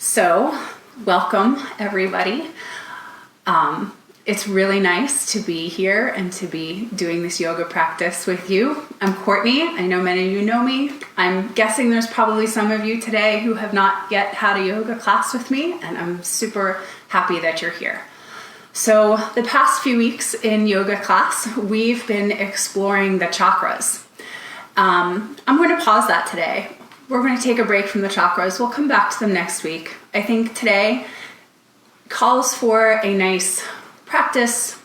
So, welcome everybody. It's really nice to be here and to be doing this yoga practice with you. I'm Courtney. I know many of you know me. I'm guessing there's probably some of you today who have not yet had a yoga class with me, and I'm super happy that you're here. So, the past few weeks in yoga class, we've been exploring the chakras. I'm going to pause that today. We're going to take a break from the chakras. We'll come back to them next week. I think today calls for a nice practice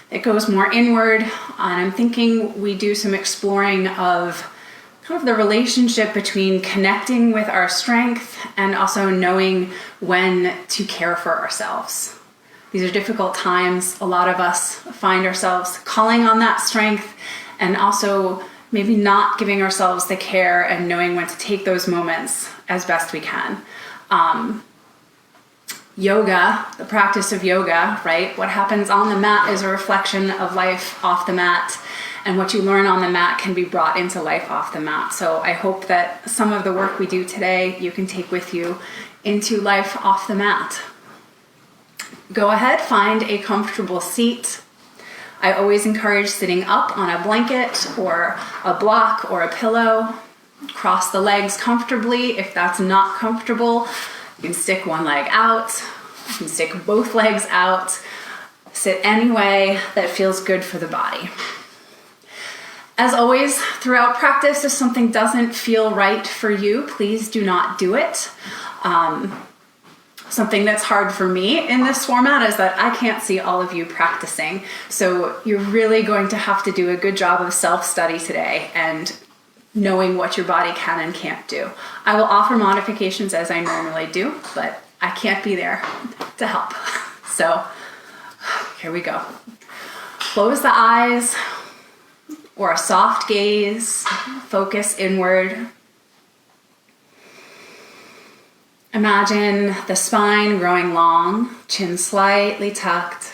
that goes more inward. And I'm thinking we do some exploring of kind of the relationship between connecting with our strength and also knowing when to care for ourselves. These are difficult times. A lot of us find ourselves calling on that strength and also maybe not giving ourselves the care and knowing when to take those moments as best we can. Yoga, the practice of yoga, right? What happens on the mat is a reflection of life off the mat, and what you learn on the mat can be brought into life off the mat. So I hope that some of the work we do today you can take with you into life off the mat. Go ahead, find a comfortable seat. I always encourage sitting up on a blanket or a block or a pillow. Cross the legs comfortably. If that's not comfortable, you can stick one leg out. You can stick both legs out. Sit any way that feels good for the body. As always, throughout practice, if something doesn't feel right for you, please do not do it. Something that's hard for me in this format is that I can't see all of you practicing. So you're really going to have to do a good job of self-study today and knowing what your body can and can't do. I will offer modifications as I normally do, but I can't be there to help. So here we go. Close the eyes or a soft gaze, focus inward. Imagine the spine growing long, chin slightly tucked,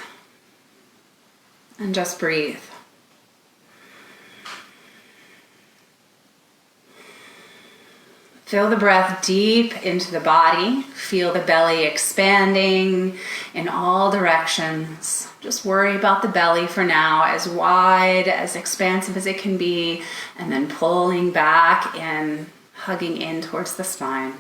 and just breathe. Feel the breath deep into the body. Feel the belly expanding in all directions. Just worry about the belly for now, as wide, as expansive as it can be, and then pulling back and hugging in towards the spine.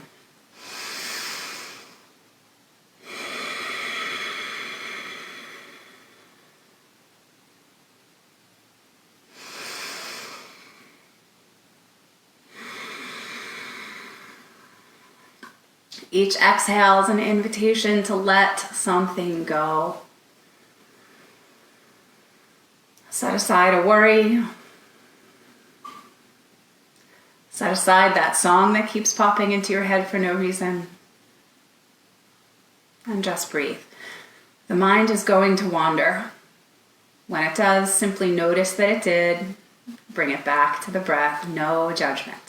Each exhale is an invitation to let something go. Set aside a worry. Set aside that song that keeps popping into your head for no reason. And just breathe. The mind is going to wander. When it does, simply notice that it did. Bring it back to the breath. No judgment.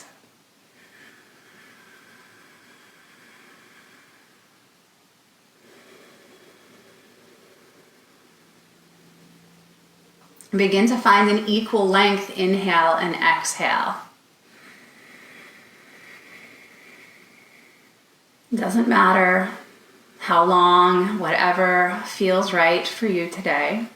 Begin to find an equal length inhale and exhale. It doesn't matter how long, whatever feels right for you today.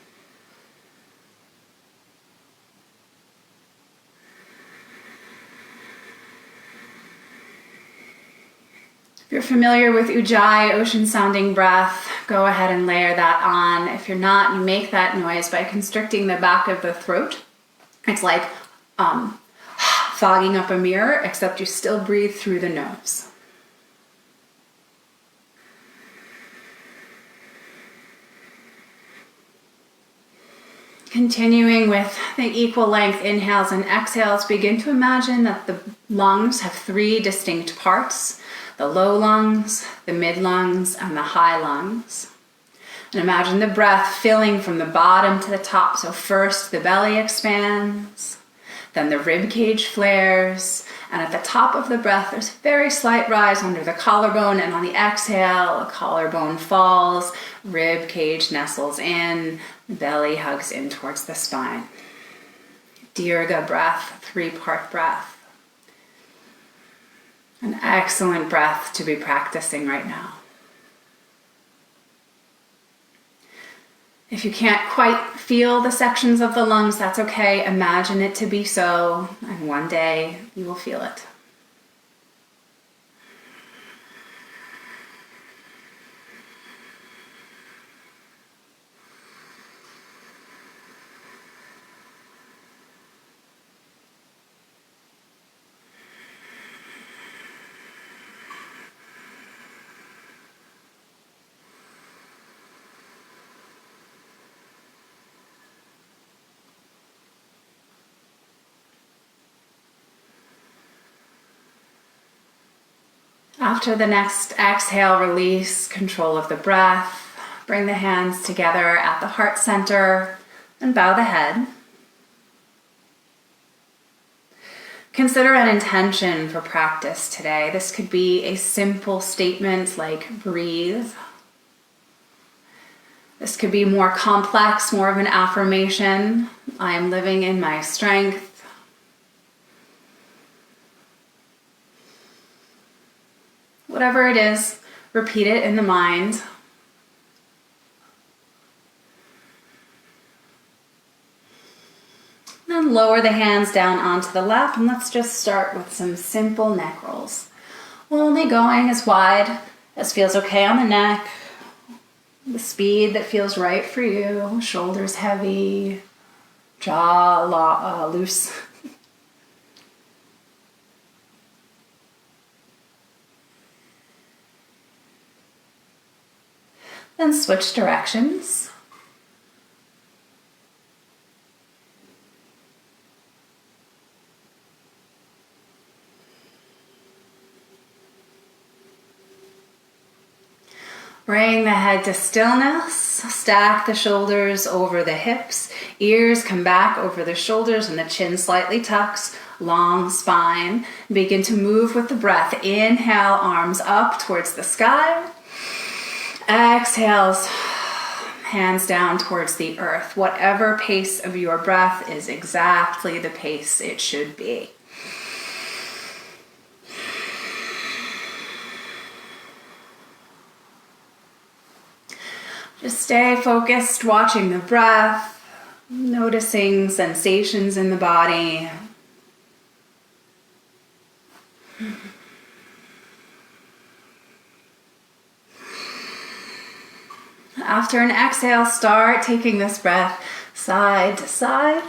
If you're familiar with Ujjayi, ocean-sounding breath, go ahead and layer that on. If you're not, you make that noise by constricting the back of the throat. It's like fogging up a mirror, except you still breathe through the nose. Continuing with the equal length inhales and exhales, begin to imagine that the lungs have three distinct parts: the low lungs, the mid lungs, and the high lungs. And imagine the breath filling from the bottom to the top. So first the belly expands, then the rib cage flares, and at the top of the breath there's a very slight rise under the collarbone, and on the exhale, the collarbone falls, rib cage nestles in, belly hugs in towards the spine. Dirga breath, 3-part breath. An excellent breath to be practicing right now. If you can't quite feel the sections of the lungs, that's okay. Imagine it to be so, and one day you will feel it. After the next exhale, release control of the breath. Bring the hands together at the heart center and bow the head. Consider an intention for practice today. This could be a simple statement like breathe. This could be more complex, more of an affirmation. I am living in my strength. Whatever it is, repeat it in the mind. Then lower the hands down onto the lap, and let's just start with some simple neck rolls. Only going as wide as feels okay on the neck. The speed that feels right for you. Shoulders heavy, jaw loose. Then switch directions. Bring the head to stillness. Stack the shoulders over the hips. Ears come back over the shoulders and the chin slightly tucks. Long spine. Begin to move with the breath. Inhale, arms up towards the sky. Exhales, hands down towards the earth. Whatever pace of your breath is exactly the pace it should be. Just stay focused, watching the breath, noticing sensations in the body. After an exhale, start taking this breath side to side.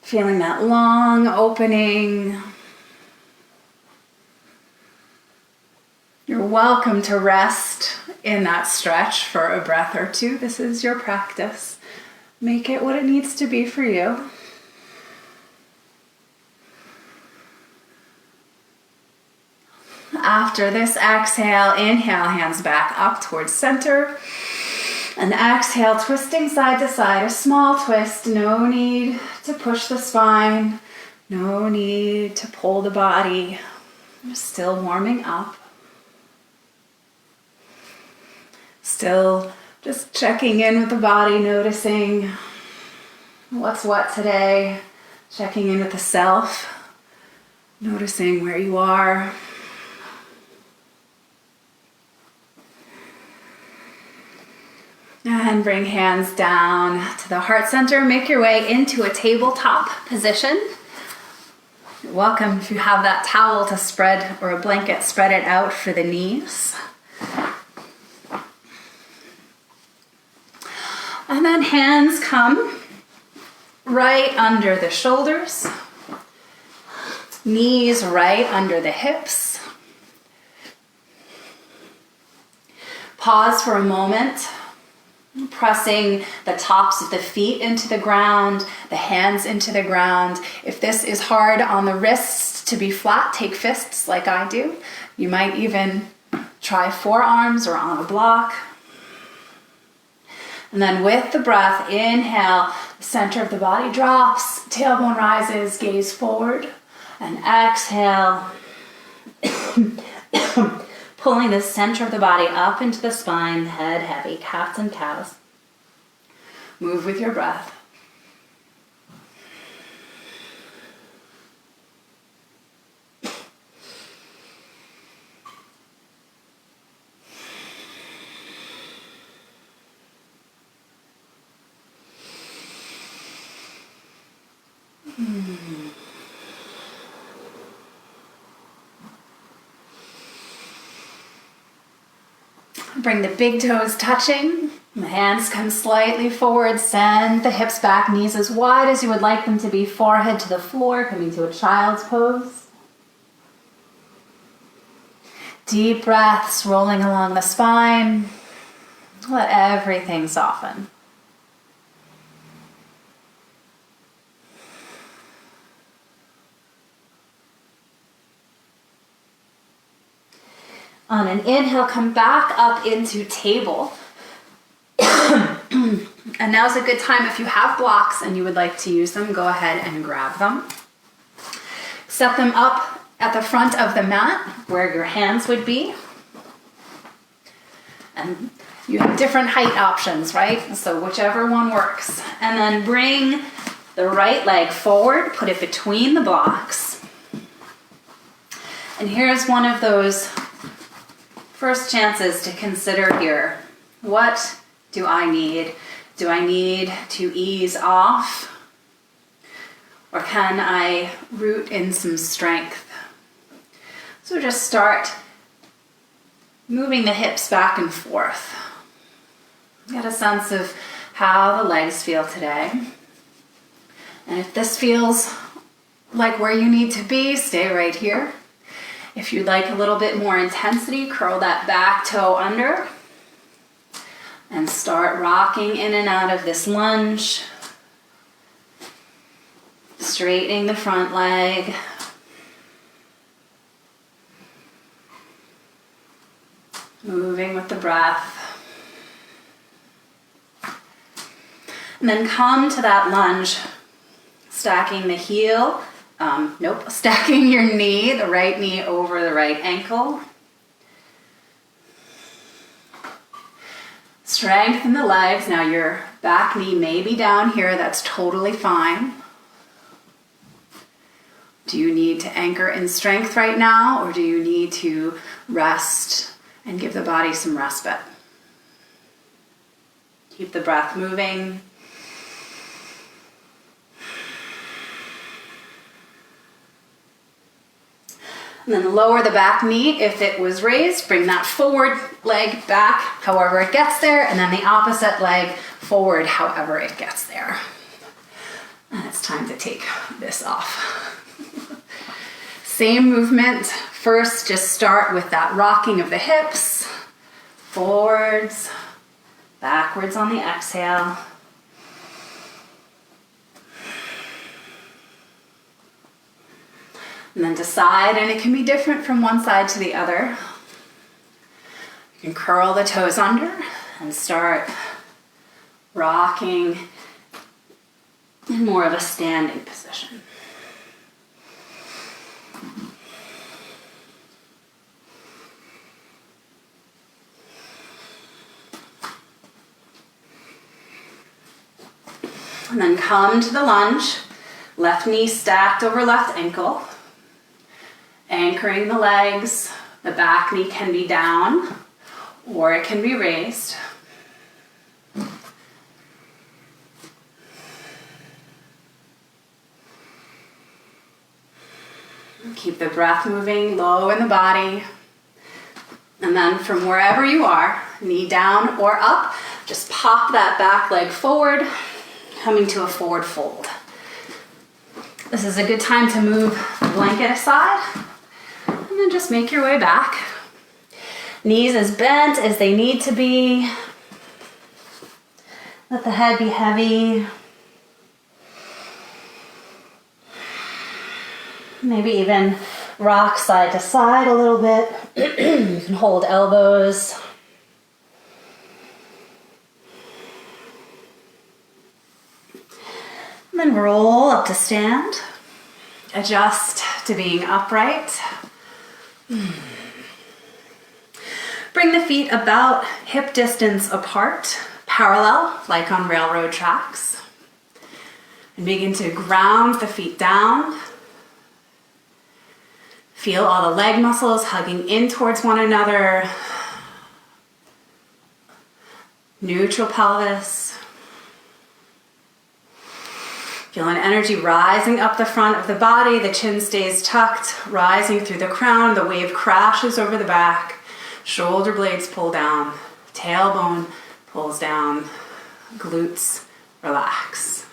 Feeling that long opening. You're welcome to rest in that stretch for a breath or two. This is your practice. Make it what it needs to be for you. After this exhale, inhale, hands back up towards center. And exhale, twisting side to side, a small twist. No need to push the spine. No need to pull the body. You're still warming up. Still just checking in with the body, noticing what's what today. Checking in with the self. Noticing where you are. And bring hands down to the heart center. Make your way into a tabletop position. You're welcome if you have that towel to spread or a blanket, spread it out for the knees. And then hands come right under the shoulders. Knees right under the hips. Pause for a moment. Pressing the tops of the feet into the ground, the hands into the ground. If this is hard on the wrists to be flat, take fists like I do. You might even try forearms or on a block. And then with the breath, inhale, the center of the body drops, tailbone rises, gaze forward. And exhale, pulling the center of the body up into the spine, head heavy, cats and cows. Move with your breath. Bring the big toes touching. The hands come slightly forward. Send the hips back, knees as wide as you would like them to be. Forehead to the floor, coming to a child's pose. Deep breaths rolling along the spine. Let everything soften. On an inhale, come back up into table. And now's a good time, if you have blocks and you would like to use them, go ahead and grab them. Set them up at the front of the mat where your hands would be. And you have different height options, right? So whichever one works. And then bring the right leg forward, put it between the blocks. And here's one of those first chances to consider here. What do I need? Do I need to ease off? Or can I root in some strength? So just start moving the hips back and forth. Get a sense of how the legs feel today. And if this feels like where you need to be, stay right here. If you'd like a little bit more intensity, curl that back toe under and start rocking in and out of this lunge. Straightening the front leg. Moving with the breath. And then come to that lunge, stacking the heel. Stacking your knee, the right knee over the right ankle. Strengthen the legs. Now your back knee may be down here. That's totally fine. Do you need to anchor in strength right now, or do you need to rest and give the body some respite? Keep the breath moving. And then lower the back knee. If it was raised, bring that forward leg back however it gets there, and then the opposite leg forward however it gets there. And it's time to take this off. Same movement. First, just start with that rocking of the hips. Forwards, backwards on the exhale. And then decide, and it can be different from one side to the other. You can curl the toes under and start rocking in more of a standing position. And then come to the lunge, left knee stacked over left ankle. Anchoring the legs, the back knee can be down or it can be raised. Keep the breath moving low in the body. And then from wherever you are, knee down or up, just pop that back leg forward, coming to a forward fold. This is a good time to move the blanket aside. And then just make your way back. Knees as bent as they need to be. Let the head be heavy. Maybe even rock side to side a little bit. You can hold elbows. And then roll up to stand. Adjust to being upright. Bring the feet about hip distance apart, parallel, like on railroad tracks. And begin to ground the feet down. Feel all the leg muscles hugging in towards one another. Neutral pelvis. Feel an energy rising up the front of the body. The chin stays tucked, rising through the crown. The wave crashes over the back. Shoulder blades pull down. Tailbone pulls down, glutes relax.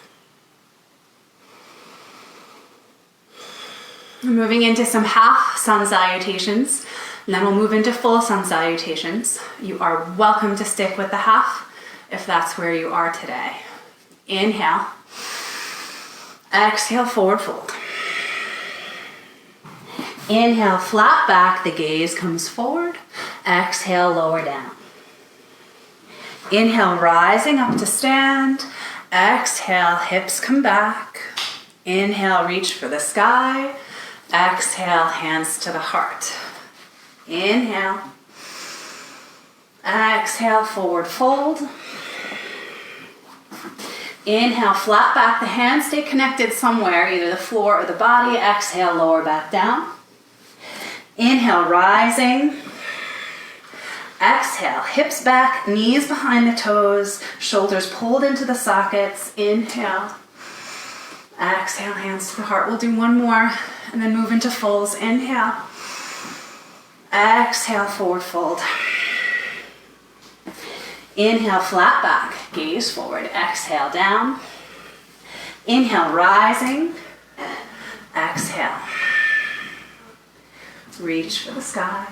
We're moving into some half sun salutations, and then we'll move into full sun salutations. You are welcome to stick with the half if that's where you are today. Inhale. Exhale, forward fold. Inhale, flat back, the gaze comes forward. Exhale, lower down. Inhale, rising up to stand. Exhale, hips come back. Inhale, reach for the sky. Exhale, hands to the heart. Inhale. Exhale, forward fold. Inhale, flat back, the hands stay connected somewhere, either the floor or the body. Exhale, lower back down. Inhale, rising. Exhale, hips back, knees behind the toes, shoulders pulled into the sockets. Inhale. Exhale, hands to the heart. We'll do one more and then move into fulls. Inhale. Exhale, forward fold. Inhale, flat back, gaze forward. Exhale, down. Inhale, rising. Exhale. Reach for the sky.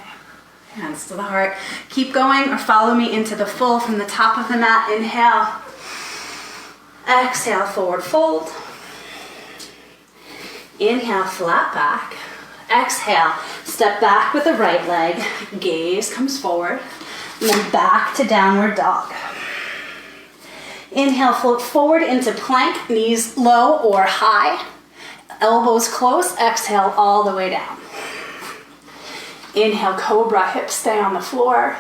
Hands to the heart. Keep going or follow me into the full from the top of the mat. Inhale. Exhale, forward fold. Inhale, flat back. Exhale, step back with the right leg. Gaze comes forward. And then back to downward dog. Inhale, float forward into plank, knees low or high. Elbows close. Exhale, all the way down. Inhale, cobra, hips stay on the floor.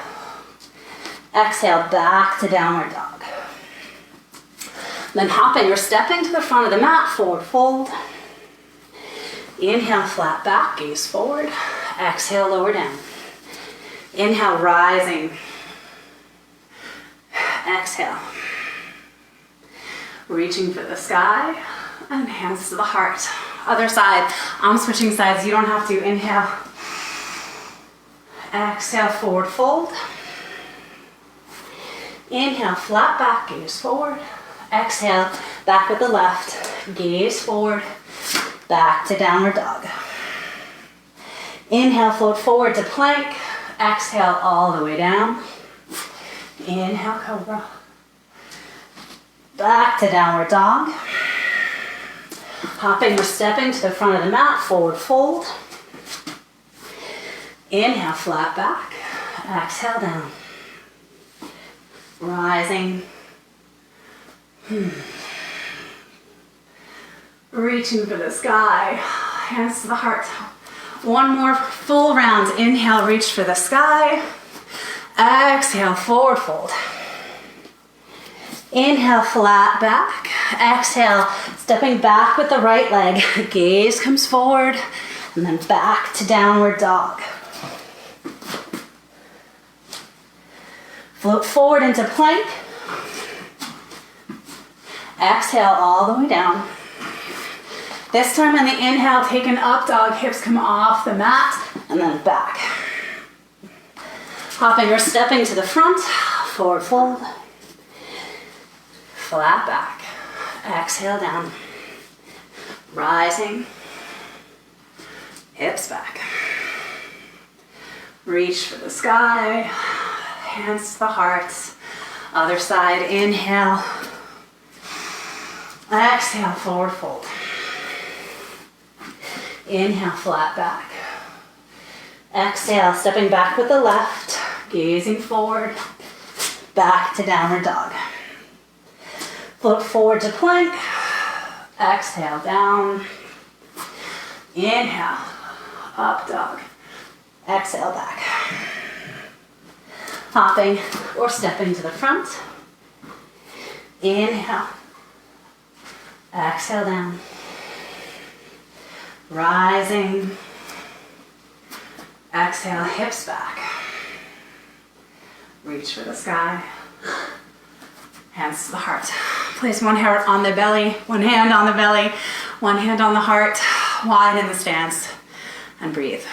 Exhale, back to downward dog. Then hopping or stepping to the front of the mat, forward fold. Inhale, flat back, gaze forward. Exhale, lower down. Inhale, rising. Exhale. Reaching for the sky and hands to the heart. Other side, I'm switching sides, you don't have to. Inhale. Exhale, forward fold. Inhale, flat back, gaze forward. Exhale, back with the left, gaze forward, back to downward dog. Inhale, float forward to plank. Exhale, all the way down. Inhale, cobra. Back to downward dog. Hopping or stepping to the front of the mat, forward fold. Inhale, flat back. Exhale, down. Rising. Reaching for the sky. Hands to the heart. One more full round. Inhale, reach for the sky. Exhale, forward fold. Inhale, flat back. Exhale, stepping back with the right leg. Gaze comes forward. And then back to downward dog. Float forward into plank. Exhale all the way down. This time on the inhale, take an up dog, hips come off the mat, and then back. Hopping or stepping to the front, forward fold. Flat back. Exhale down. Rising. Hips back. Reach for the sky. Hands to the heart. Other side, inhale. Exhale, forward fold. Inhale, flat back. Exhale, stepping back with the left, gazing forward, back to downward dog. Float forward to plank. Exhale, down. Inhale, up dog. Exhale, back. Hopping or stepping to the front. Inhale. Exhale, down. Rising. Exhale, hips back. Reach for the sky. Hands to the heart. Place one hand on the belly, one hand on the belly, one hand on the heart, wide in the stance, and breathe.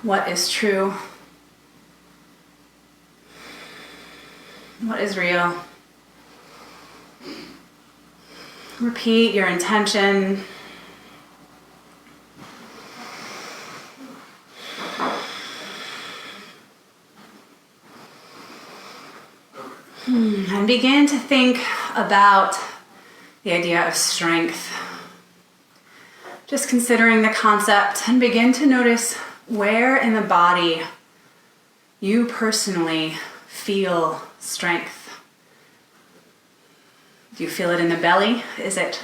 What is true? What is real? Repeat your intention. And begin to think about the idea of strength. Just considering the concept, and begin to notice where in the body you personally feel strength. Do you feel it in the belly? Is it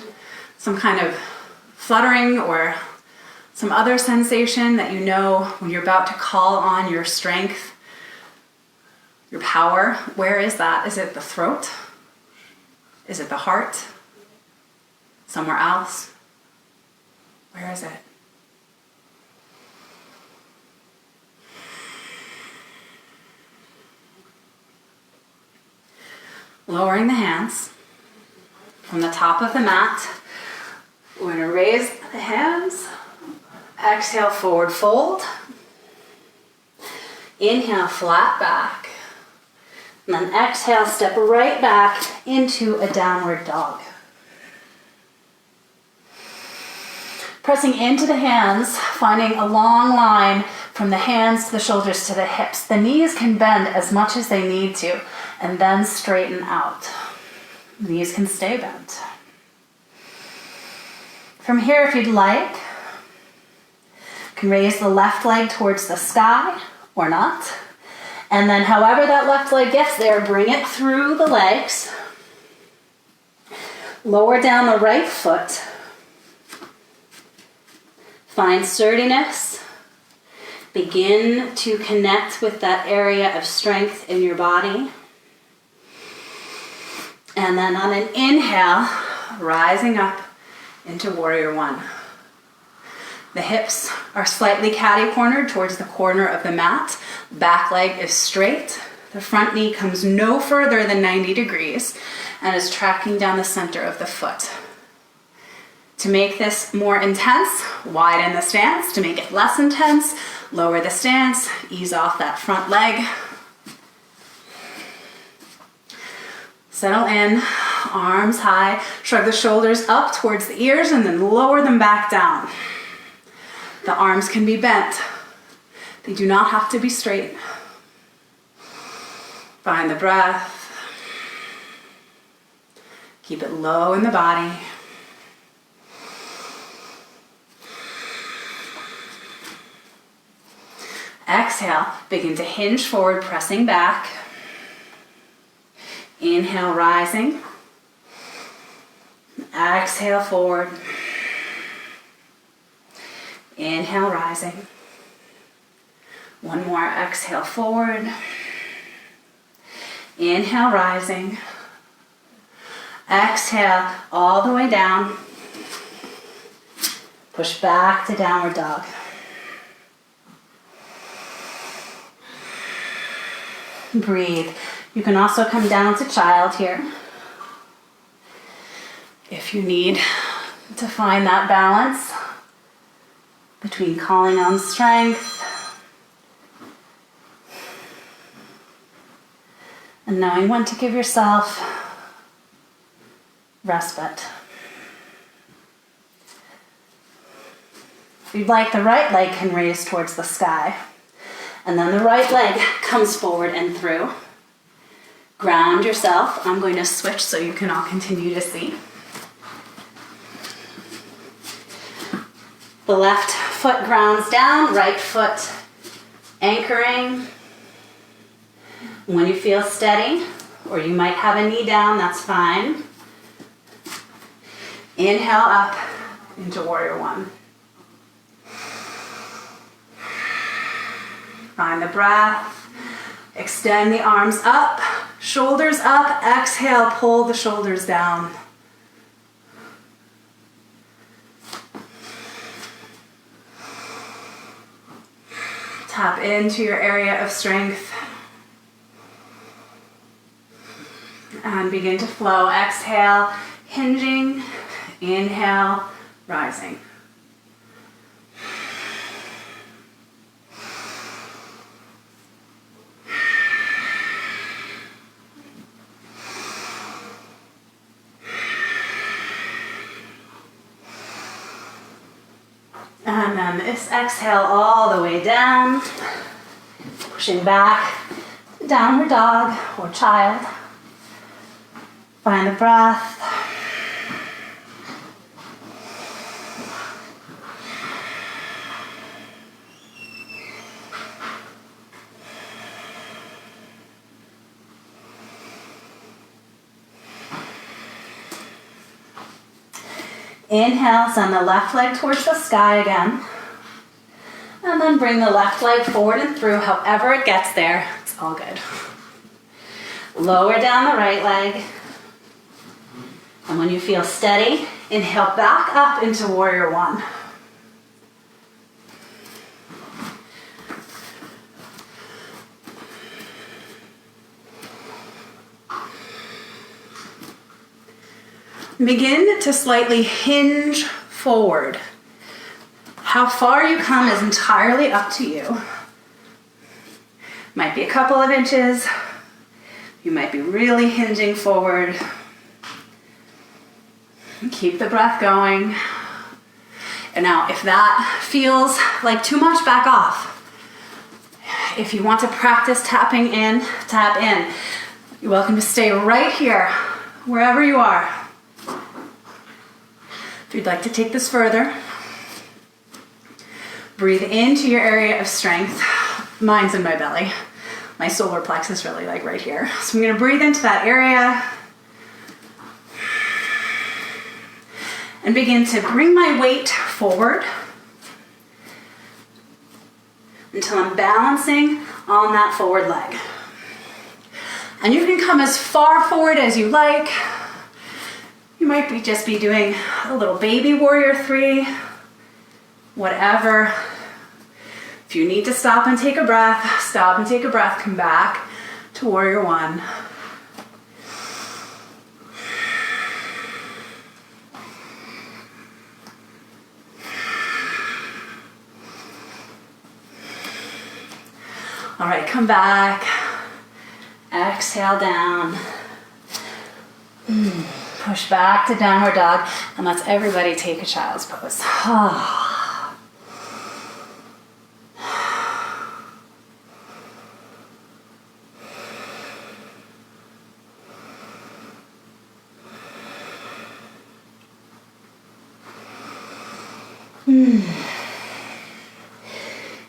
some kind of fluttering or some other sensation that you know when you're about to call on your strength, your power? Where is that? Is it the throat? Is it the heart? Somewhere else? Where is it? Lowering the hands from the top of the mat. We're going to raise the hands. Exhale, forward fold. Inhale, flat back. And then exhale, step right back into a downward dog. Pressing into the hands, finding a long line from the hands to the shoulders to the hips. The knees can bend as much as they need to, and then straighten out. The knees can stay bent. From here, if you'd like, you can raise the left leg towards the sky, or not. And then however that left leg gets there, bring it through the legs. Lower down the right foot. Find sturdiness. Begin to connect with that area of strength in your body. And then on an inhale, rising up into warrior one. The hips are slightly catty-cornered towards the corner of the mat. Back leg is straight. The front knee comes no further than 90 degrees and is tracking down the center of the foot. To make this more intense, widen the stance. To make it less intense, lower the stance, ease off that front leg. Settle in, arms high, shrug the shoulders up towards the ears and then lower them back down. The arms can be bent. They do not have to be straight. Find the breath. Keep it low in the body. Exhale, begin to hinge forward, pressing back. Inhale, rising. Exhale, forward. Inhale, rising. One more, exhale, forward. Inhale, rising. Exhale, all the way down. Push back to downward dog. Breathe. You can also come down to child here if you need to find that balance between calling on strength and knowing when to give yourself respite. If you'd like, the right leg can raise towards the sky, and then the right leg comes forward and through. Ground yourself. I'm going to switch so you can all continue to see. The left foot grounds down, right foot anchoring. When you feel steady, or you might have a knee down, that's fine. Inhale up into warrior one. Find the breath. Extend the arms up, shoulders up. Exhale, pull the shoulders down. Tap into your area of strength. And begin to flow. Exhale, hinging. Inhale, rising. And then this exhale all the way down, pushing back, downward dog or child. Find the breath. Inhale, send the left leg towards the sky again. And then bring the left leg forward and through, however it gets there. It's all good. Lower down the right leg. And when you feel steady, inhale back up into warrior one. Begin to slightly hinge forward. How far you come is entirely up to you. Might be a couple of inches. You might be really hinging forward. Keep the breath going. And now if that feels like too much, back off. If you want to practice tapping in, tap in. You're welcome to stay right here, wherever you are. If you'd like to take this further, breathe into your area of strength. Mine's in my belly. My solar plexus really like right here. So I'm gonna breathe into that area and begin to bring my weight forward until I'm balancing on that forward leg. And you can come as far forward as you like. You might just be doing a little baby warrior three, whatever. If you need to stop and take a breath, stop and take a breath, come back to warrior one. All right, come back. Exhale down. Push back to downward dog, and let's everybody take a child's pose.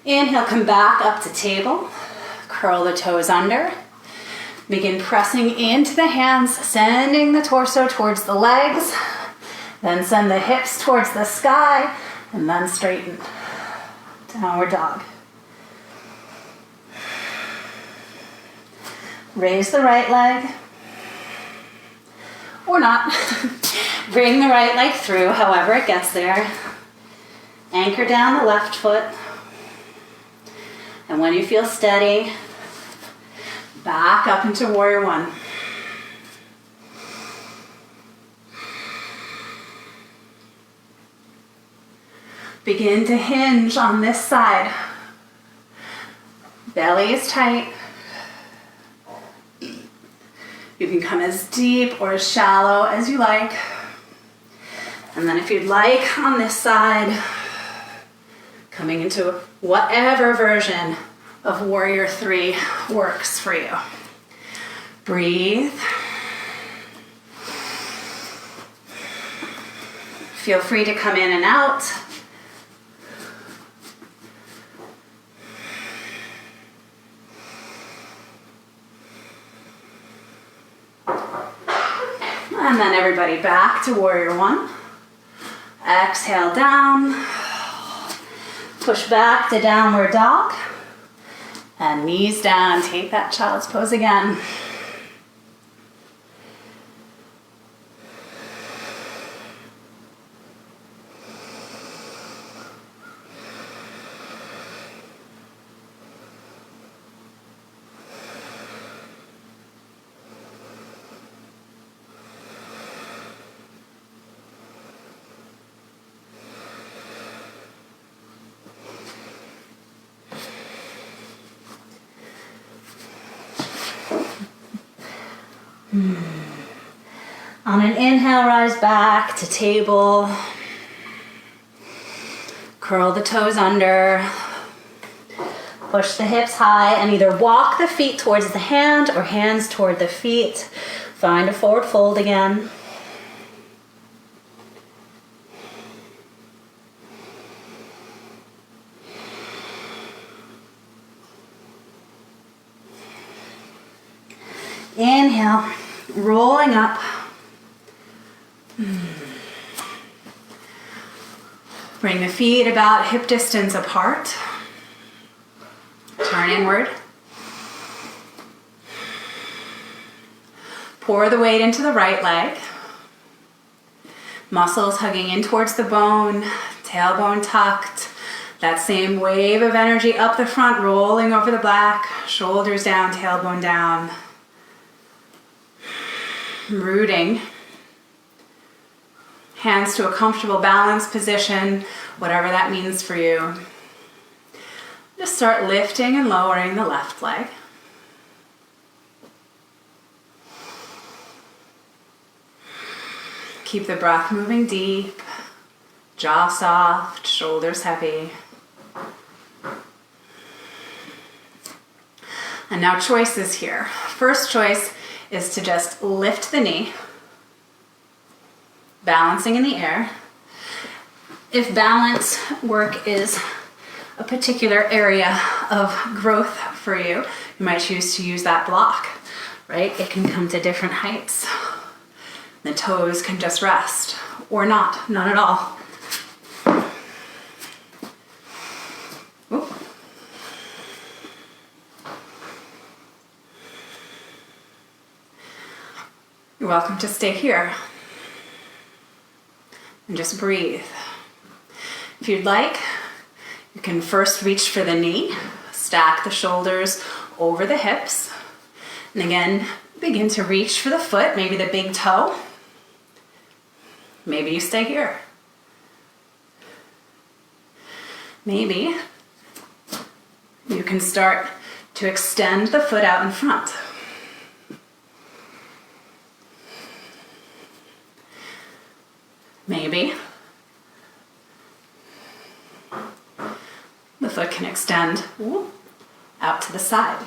Inhale, come back up to table. Curl the toes under. Begin pressing into the hands, sending the torso towards the legs. Then send the hips towards the sky, and then straighten. Downward dog. Raise the right leg. Or not. Bring the right leg through, however it gets there. Anchor down the left foot. And when you feel steady, back up into warrior one. Begin to hinge on this side. Belly is tight. You can come as deep or as shallow as you like. And then if you'd like, on this side, coming into whatever version of warrior three works for you. Breathe. Feel free to come in and out. And then everybody back to warrior one. Exhale down. Push back to downward dog. And knees down, take that child's pose again. On an inhale, rise back to table. Curl the toes under. Push the hips high and either walk the feet towards the hand or hands toward the feet. Find a forward fold again. Inhale, rolling up. Bring the feet about hip distance apart. Turn inward. Pour the weight into the right leg. Muscles hugging in towards the bone, tailbone tucked. That same wave of energy up the front, rolling over the back, shoulders down, tailbone down. Rooting. Hands to a comfortable balance position, whatever that means for you. Just start lifting and lowering the left leg. Keep the breath moving deep, jaw soft, shoulders heavy. And now choices here. First choice is to just lift the knee, balancing in the air. If balance work is a particular area of growth for you, you might choose to use that block, right? It can come to different heights. The toes can just rest, or not, none at all. Ooh. You're welcome to stay here and just breathe. If you'd like, you can first reach for the knee, stack the shoulders over the hips, and again, begin to reach for the foot, maybe the big toe. Maybe you stay here. Maybe you can start to extend the foot out in front. Maybe the foot can extend out to the side.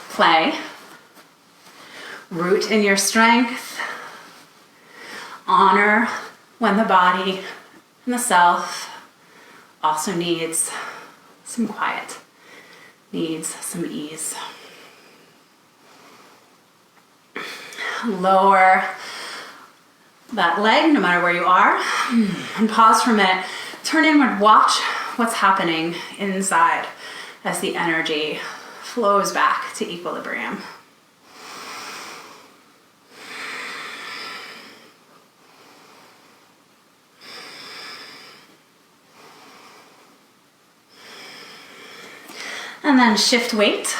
Play. Root in your strength. Honor when the body and the self also needs some quiet, needs some ease. Lower that leg no matter where you are and pause for a minute. Turn inward, watch what's happening inside as the energy flows back to equilibrium. And then shift weight.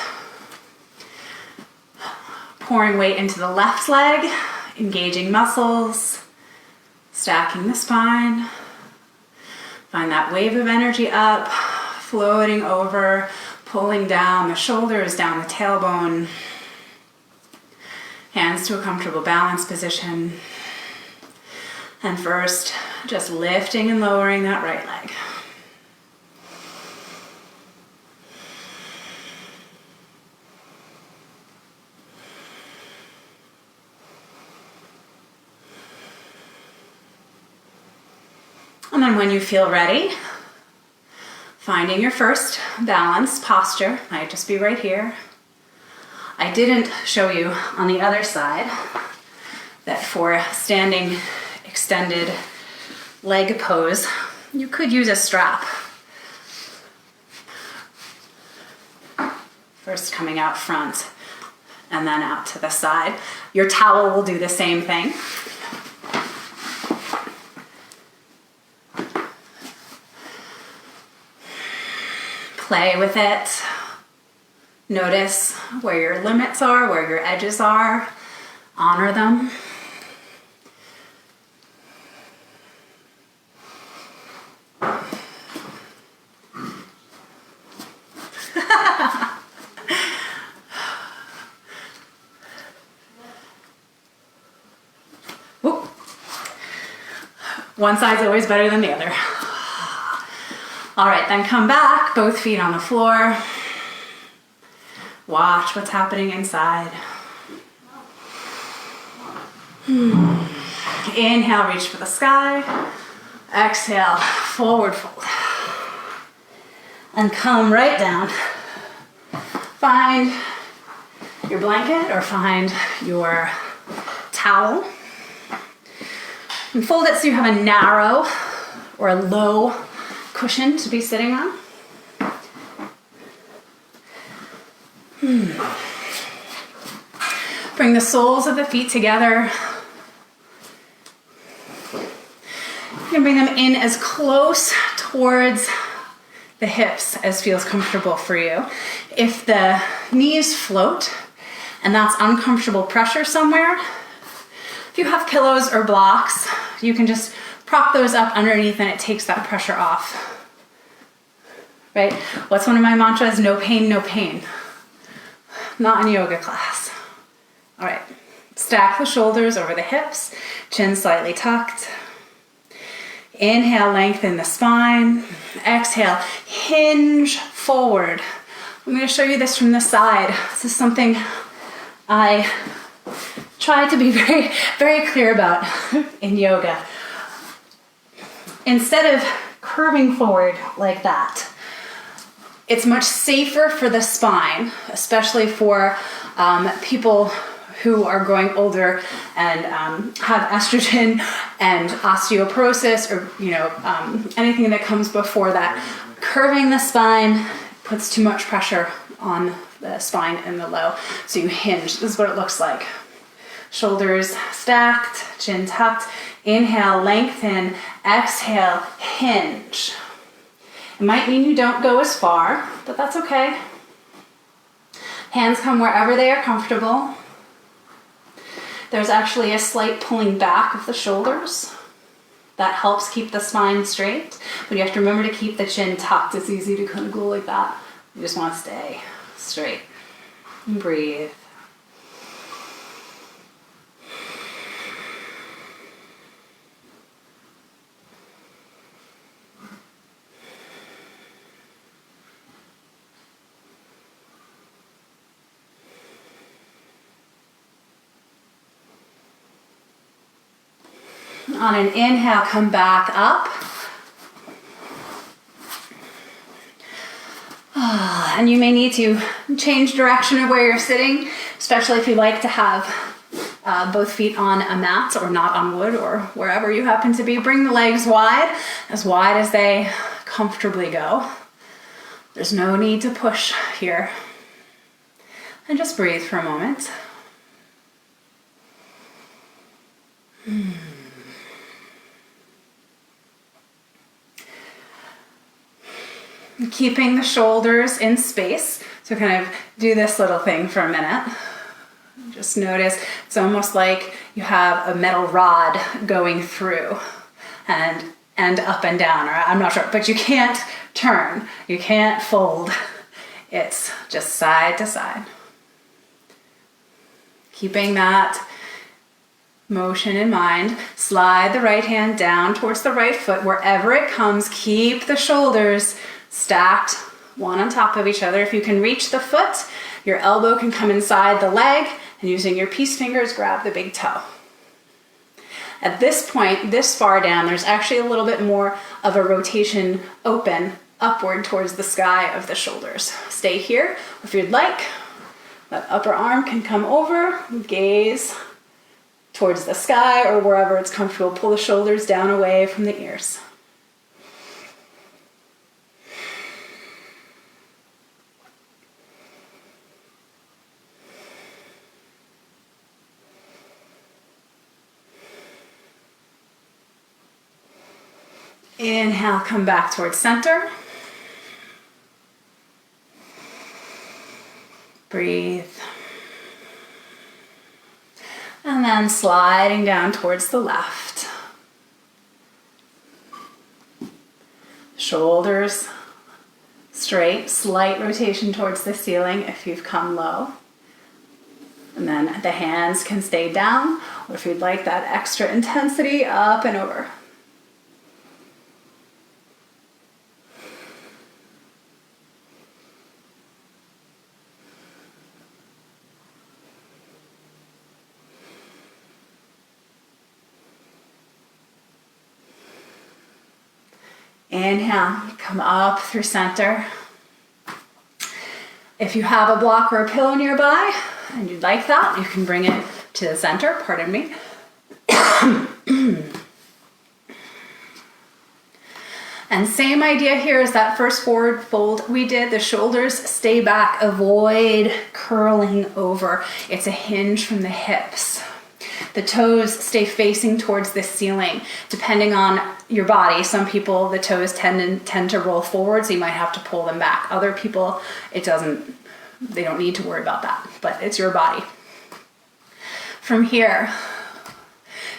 Pouring weight into the left leg, engaging muscles, stacking the spine. Find that wave of energy up, floating over, pulling down the shoulders, down the tailbone. Hands to a comfortable balance position. And first, just lifting and lowering that right leg. And then when you feel ready, finding your first balanced posture, might just be right here. I didn't show you on the other side that for standing extended leg pose, you could use a strap. First coming out front and then out to the side. Your towel will do the same thing. Play with it. Notice where your limits are, where your edges are. Honor them. One side's always better than the other. All right, then come back, both feet on the floor. Watch what's happening inside. Inhale, reach for the sky. Exhale, forward fold. And come right down. Find your blanket or find your towel. And fold it so you have a narrow or a low cushion to be sitting on. Bring the soles of the feet together. You can bring them in as close towards the hips as feels comfortable for you. If the knees float and that's uncomfortable pressure somewhere, if you have pillows or blocks, you can just prop those up underneath and it takes that pressure off. Right? What's one of my mantras? No pain, no pain. Not in yoga class. All right. Stack the shoulders over the hips, chin slightly tucked. Inhale, lengthen the spine. Exhale, hinge forward. I'm going to show you this from the side. This is something I try to be very, very clear about in yoga. Instead of curving forward like that, it's much safer for the spine, especially for people who are growing older and have estrogen and osteoporosis, or anything that comes before that. Curving the spine puts too much pressure on the spine and the low. So you hinge. This is what it looks like. Shoulders stacked, chin tucked. Inhale, lengthen. Exhale, hinge. It might mean you don't go as far, but that's okay. Hands come wherever they are comfortable. There's actually a slight pulling back of the shoulders. That helps keep the spine straight, but you have to remember to keep the chin tucked. It's easy to kind of go like that. You just want to stay straight. And breathe. On an inhale, come back up. And you may need to change direction of where you're sitting, especially if you like to have both feet on a mat or not on wood or wherever you happen to be. Bring the legs wide as they comfortably go. There's no need to push here. And just breathe for a moment. Keeping the shoulders in space. So kind of do this little thing for a minute. Just notice it's almost like you have a metal rod going through and up and down, or I'm not sure, but you can't turn, you can't fold. It's just side to side. Keeping that motion in mind. Slide the right hand down towards the right foot. Wherever it comes, keep the shoulders stacked one on top of each other. If you can reach the foot, your elbow can come inside the leg, and using your peace fingers, grab the big toe. At this point, this far down, there's actually a little bit more of a rotation open upward towards the sky of the shoulders. Stay here. If you'd like, that upper arm can come over, gaze towards the sky or wherever it's comfortable. Pull the shoulders down away from the ears. Inhale, come back towards center. Breathe. And then sliding down towards the left. Shoulders straight, slight rotation towards the ceiling if you've come low. And then the hands can stay down, or if you'd like that extra intensity, up and over. Inhale, come up through center. If you have a block or a pillow nearby and you'd like that, you can bring it to the center, pardon me. And same idea here as that first forward fold we did. The shoulders stay back, avoid curling over. It's a hinge from the hips. The toes stay facing towards the ceiling. Depending on your body, some people, the toes tend to roll forward, so you might have to pull them back. Other people, they don't need to worry about that, but it's your body. From here,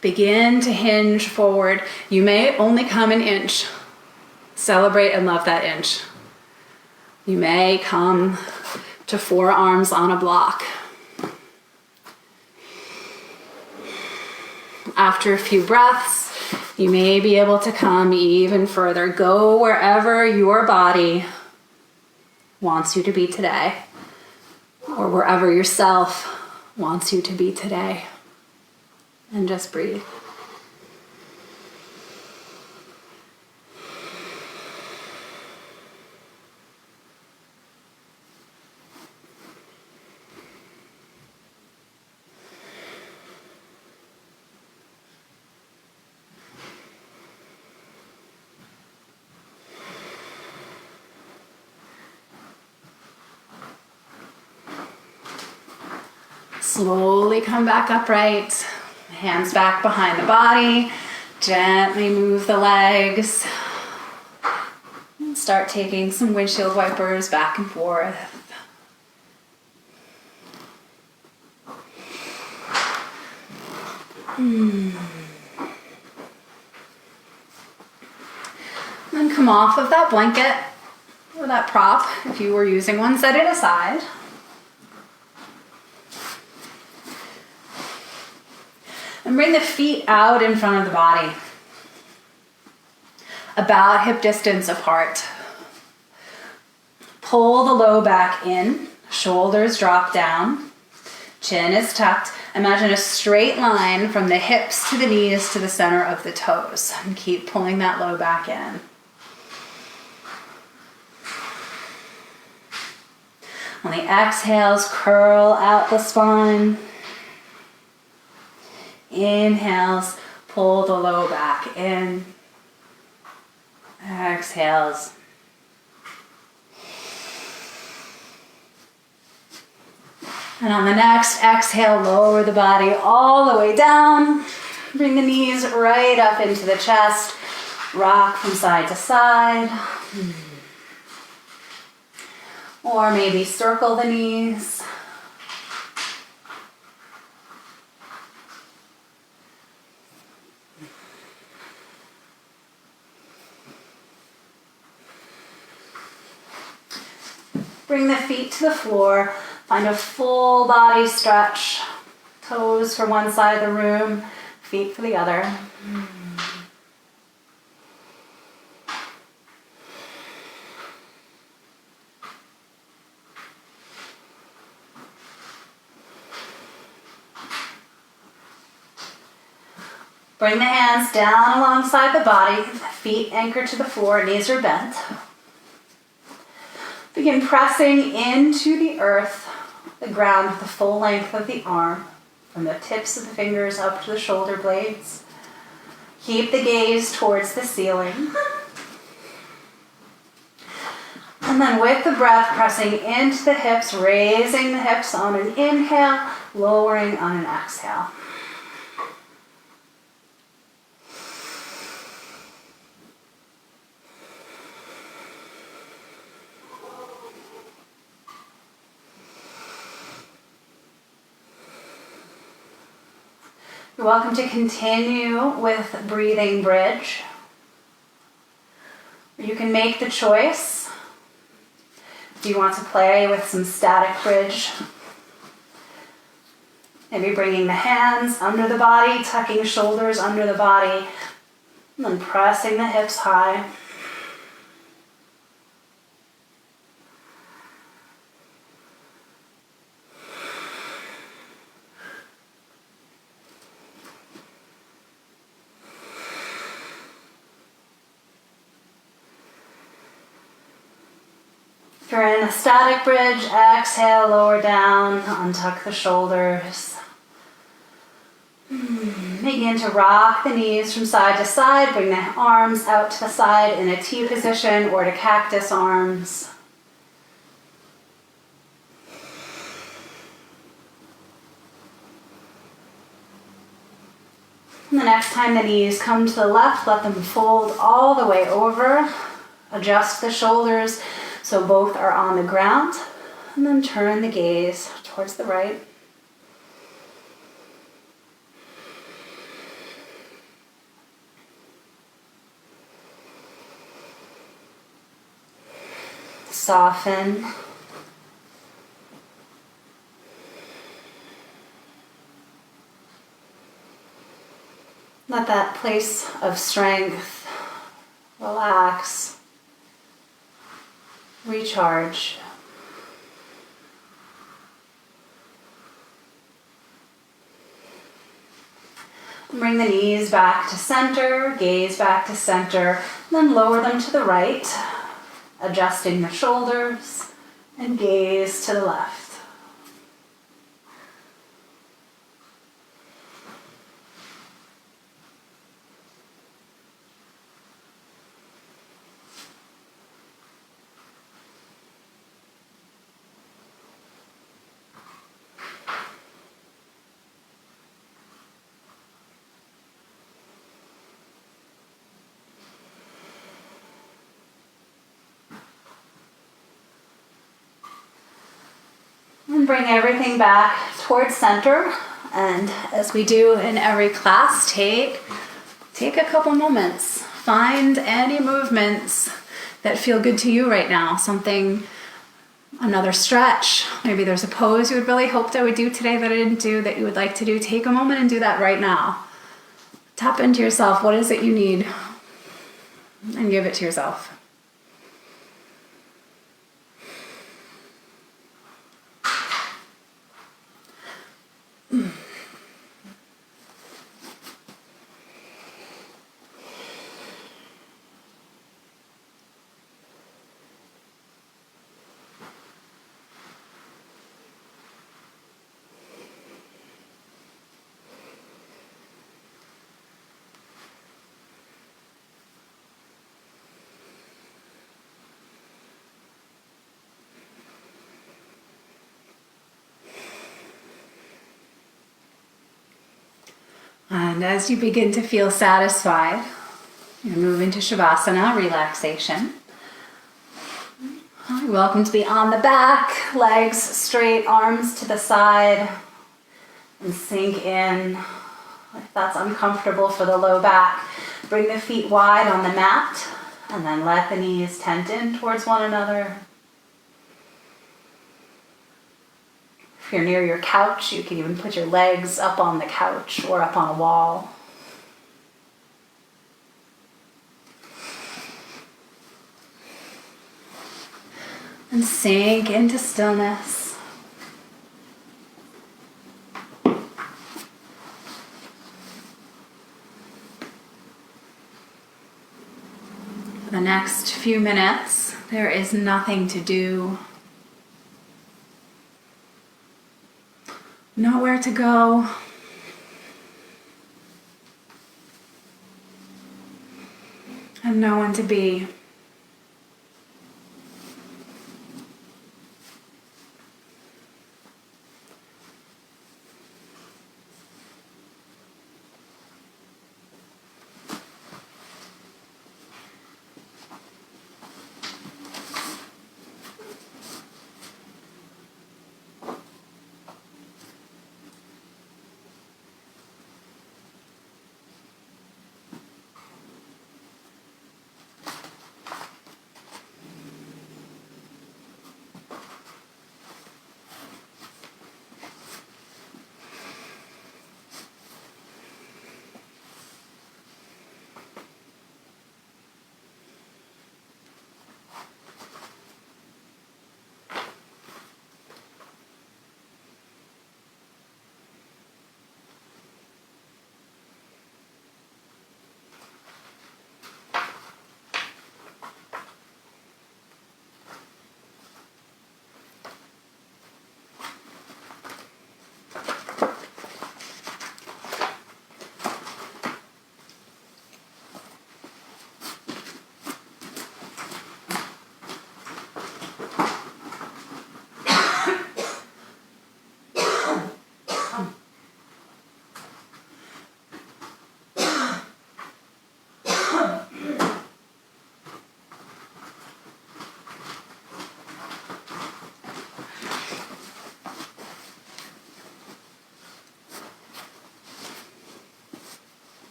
begin to hinge forward. You may only come an inch. Celebrate and love that inch. You may come to forearms on a block. After a few breaths, you may be able to come even further. Go wherever your body wants you to be today, or wherever yourself wants you to be today. And just breathe. Slowly come back upright, hands back behind the body, gently move the legs, and start taking some windshield wipers back and forth. Then come off of that blanket or that prop, if you were using one, set it aside. And bring the feet out in front of the body, about hip distance apart. Pull the low back in, shoulders drop down, chin is tucked. Imagine a straight line from the hips to the knees to the center of the toes. And keep pulling that low back in. On the exhales, curl out the spine. Inhales, pull the low back in. Exhales. And on the next exhale, lower the body all the way down. Bring the knees right up into the chest. Rock from side to side. Or maybe circle the knees. Bring the feet to the floor. Find a full body stretch. Toes for one side of the room, feet for the other. Bring the hands down alongside the body, feet anchored to the floor, knees are bent. Begin pressing into the earth, the ground with the full length of the arm, from the tips of the fingers up to the shoulder blades. Keep the gaze towards the ceiling. And then with the breath, pressing into the hips, raising the hips on an inhale, lowering on an exhale. You're welcome to continue with breathing bridge. You can make the choice if you want to play with some static bridge. Maybe bringing the hands under the body, tucking shoulders under the body, and then pressing the hips high. you're in a static bridge, exhale, lower down, untuck the shoulders. Begin to rock the knees from side to side. Bring the arms out to the side in a T position or to cactus arms. And the next time the knees come to the left, let them fold all the way over. Adjust the shoulders so both are on the ground. And then turn the gaze towards the right. Soften. Let that place of strength relax, recharge. Bring the knees back to center, gaze back to center, then lower them to the right, adjusting the shoulders and gaze to the left. And bring everything back towards center. And as we do in every class, take a couple moments. Find any movements that feel good to you right now. Something, another stretch. Maybe there's a pose you would really hoped I would do today that I didn't do that you would like to do. Take a moment and do that right now. Tap into yourself. What is it you need? And give it to yourself. And as you begin to feel satisfied, you move into Shavasana, relaxation. You're welcome to be on the back, legs straight, arms to the side, and sink in. If that's uncomfortable for the low back, bring the feet wide on the mat, and then let the knees tent in towards one another. If you're near your couch, you can even put your legs up on the couch or up on a wall. And sink into stillness. For the next few minutes, there is nothing to do. Nowhere to go. And no one to be.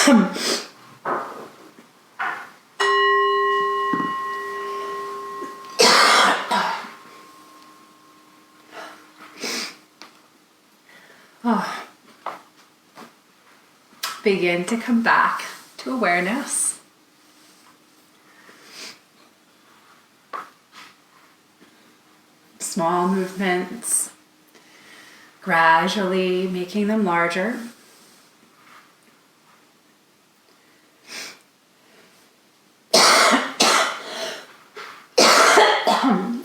Oh. Begin to come back to awareness. Small movements, gradually making them larger.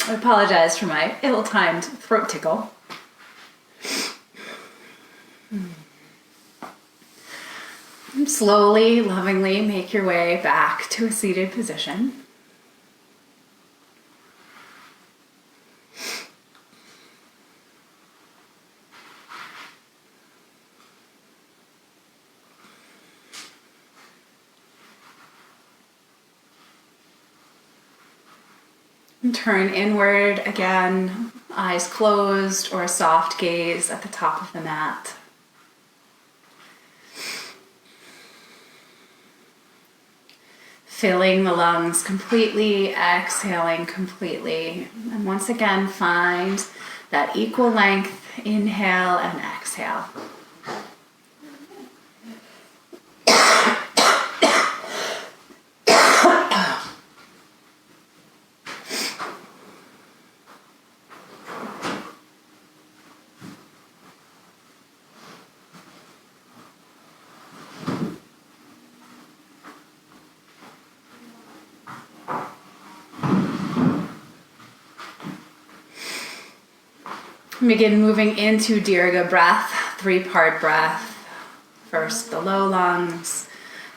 I apologize for my ill-timed throat tickle. And slowly, lovingly make your way back to a seated position. And turn inward again, eyes closed or a soft gaze at the top of the mat. Filling the lungs completely, exhaling completely. And once again, find that equal length inhale and exhale. Begin moving into Dirga breath, 3-part breath. First the low lungs,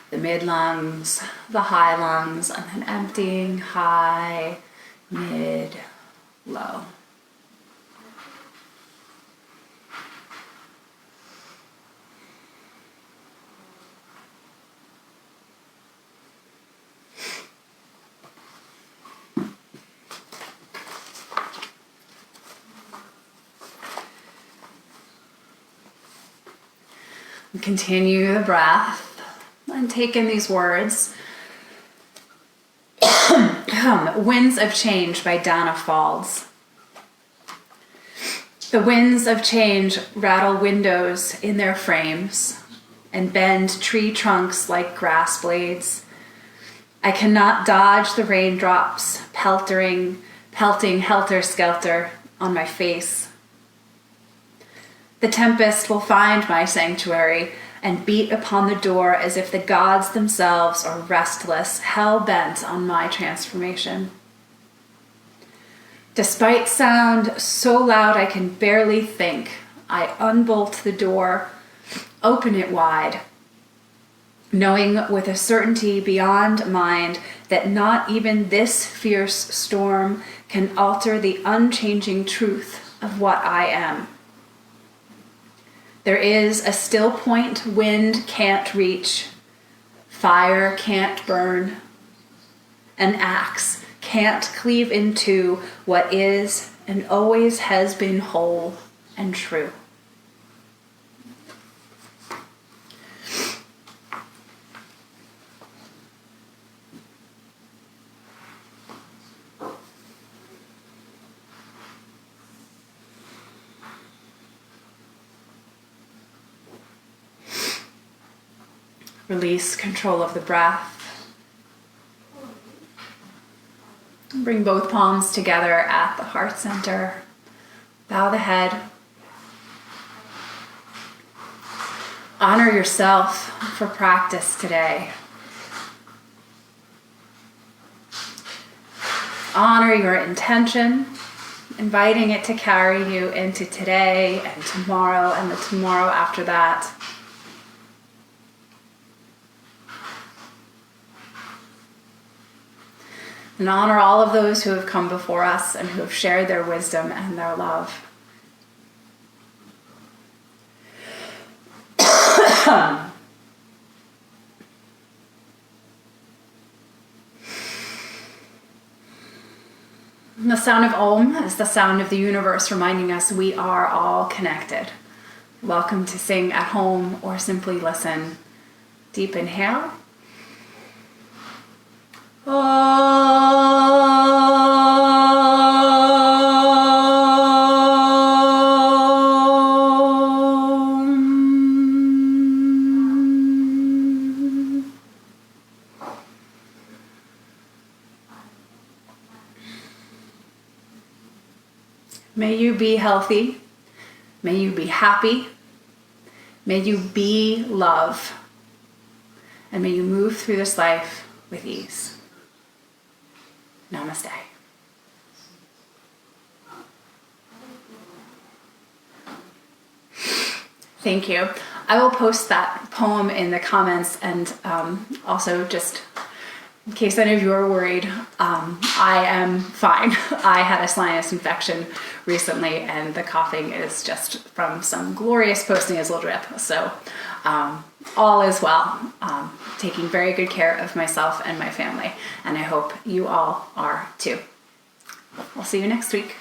the mid lungs, the high lungs, and then emptying high, mid, low. Continue the breath and take in these words. Winds of Change by Dana Falls. The winds of change rattle windows in their frames and bend tree trunks like grass blades. I cannot dodge the raindrops pelting helter-skelter on my face. The tempest will find my sanctuary and beat upon the door as if the gods themselves are restless, hell-bent on my transformation. Despite sound so loud I can barely think, I unbolt the door, open it wide, knowing with a certainty beyond mind that not even this fierce storm can alter the unchanging truth of what I am. There is a still point wind can't reach, fire can't burn, an axe can't cleave into what is and always has been whole and true. Release control of the breath. Bring both palms together at the heart center. Bow the head. Honor yourself for practice today. Honor your intention, inviting it to carry you into today and tomorrow and the tomorrow after that. And honor all of those who have come before us and who have shared their wisdom and their love. The sound of Om is the sound of the universe reminding us we are all connected. Welcome to sing at home or simply listen. Deep inhale. May you be healthy. May you be happy. May you be love. And may you move through this life with ease. Namaste. Thank you. I will post that poem in the comments, and also just in case any of you are worried, I am fine. I had a sinus infection recently, and the coughing is just from some glorious post-nasal drip. So all is well. Taking very good care of myself and my family, and I hope you all are too. I'll see you next week.